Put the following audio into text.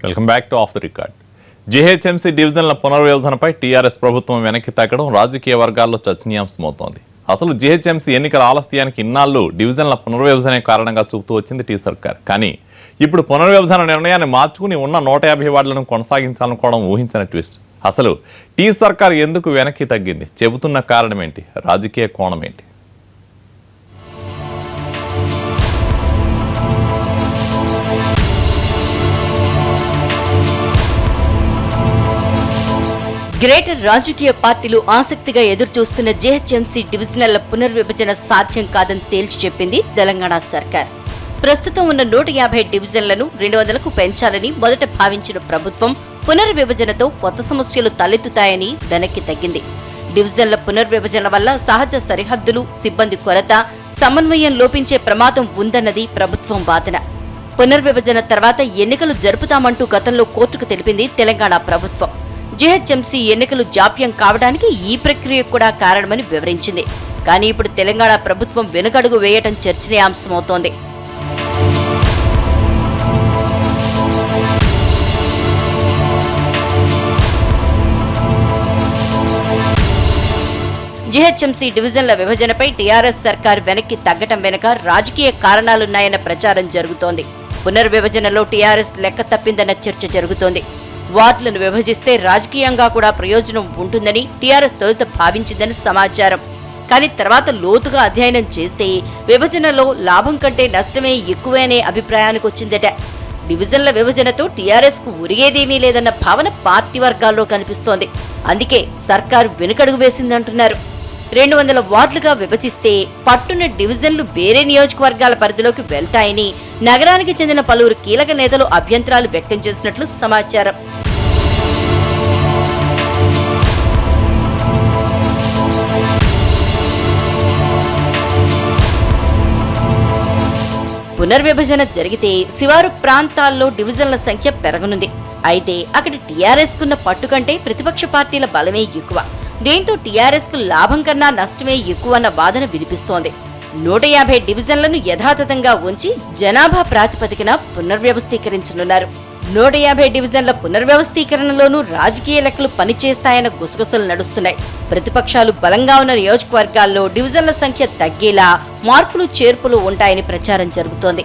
Welcome back to off the record. GHMC డివిజన్ల పునర్విభజనపై TRS ప్రభుత్వం వెనక్కి తగ్గడం రాజకీయ వర్గాల్లో చర్చనీయాంశమవుతోంది. అసలు జీహెచ్ఎంసీ ఎన్నికల ఆలస్యానికి ఇన్నాళ్లు డివిజన్ల పునర్విభజనే కారణంగా చూపుతూ వచ్చింది టీ సర్కార్. కానీ ఇప్పుడు పునర్విభజన నిర్ణయాన్ని మార్చుకుని ఉన్న 150 వార్డులను కొనసాగించాలనుకోవడం ఊహించిన ట్విస్ట్. అసలు టీ సర్కార్ ఎందుకు వెనక్కి తగ్గింది? చెబుతున్న కారణం ఏంటి? రాజకీయ కోణం ఏంటి? గ్రేటర్ రాజకీయ పార్టీలు ఆసక్తిగా ఎదురుచూస్తున్న జీహెచ్ఎంసీ డివిజనల్ పునర్విభజన సాధ్యం కాదని తేల్చి చెప్పింది తెలంగాణ సర్కార్. ప్రస్తుతం ఉన్న 150 డివిజన్లను 200కు పెంచాలని మొదట భావించిన ప్రభుత్వం పునర్విభజనతో కొత్త సమస్యలు తలెత్తుతాయని వెనక్కి తగ్గింది. డివిజన్ల పునర్విభజన వల్ల సహజ సరిహద్దులు, సిబ్బంది కొరత, సమన్వయం లోపించే ప్రమాదం ఉందన్నది ప్రభుత్వం వాదన. పునర్విభజన తర్వాత ఎన్నికలు జరుపుతామంటూ గతంలో కోర్టుకు తెలిపింది తెలంగాణ ప్రభుత్వం. జీహెచ్ఎంసీ ఎన్నికలు జాప్యం కావడానికి ఈ ప్రక్రియ కూడా కారణమని వివరించింది. కానీ ఇప్పుడు తెలంగాణ ప్రభుత్వం వెనుకడుగు వేయటం చర్చనీయాంశమవుతోంది. జీహెచ్ఎంసీ డివిజన్ల విభజనపై టీఆర్ఎస్ సర్కార్ వెనక్కి తగ్గటం వెనుక రాజకీయ కారణాలున్నాయన్న ప్రచారం జరుగుతోంది. పునర్విభజనలో టీఆర్ఎస్ లెక్క తప్పిందన్న చర్చ జరుగుతోంది. వార్డులను విభజిస్తే రాజకీయంగా కూడా ప్రయోజనం ఉంటుందని టీఆర్ఎస్ తొలుత భావించిందని సమాచారం. కానీ తర్వాత లోతుగా అధ్యయనం చేస్తే విభజనలో లాభం కంటే నష్టమే ఎక్కువనే అభిప్రాయానికి వచ్చిందట. డివిజన్ల విభజనతో టీఆర్ఎస్ కు ఉరిగేదేమీ లేదన్న భావన పార్టీ వర్గాల్లో కనిపిస్తోంది. అందుకే సర్కారు వెనుకడుగు వేసిందంటున్నారు. 200 వార్డులుగా విభజిస్తే పట్టున డివిజన్లు వేరే నియోజకవర్గాల పరిధిలోకి వెళ్తాయని నగరానికి చెందిన పలువురు కీలక నేతలు అభ్యంతరాలు వ్యక్తం చేసినట్లు సమాచారం. పునర్విభజన జరిగితే శివారు ప్రాంతాల్లో డివిజన్ల సంఖ్య పెరగనుంది. అయితే అక్కడ టీఆర్ఎస్ కున్న పట్టు కంటే ప్రతిపక్ష పార్టీల బలమే ఎక్కువ. దీంతో టీఆర్ఎస్ కు లాభం కన్నా నష్టమే ఎక్కువన్న వాదన వినిపిస్తోంది. 150 డివిజన్లను యథాతథంగా ఉంచి జనాభా ప్రాతిపదికన పునర్వ్యవస్థీకరించనున్నారు. 150 డివిజన్ల పునర్వ్యవస్థీకరణలోనూ రాజకీయ లెక్కలు పనిచేస్తాయన్న గుసగుసలు నడుస్తున్నాయి. ప్రతిపక్షాలు బలంగా ఉన్న నియోజకవర్గాల్లో డివిజన్ల సంఖ్య తగ్గేలా మార్పులు చేర్పులు ఉంటాయని ప్రచారం జరుగుతోంది.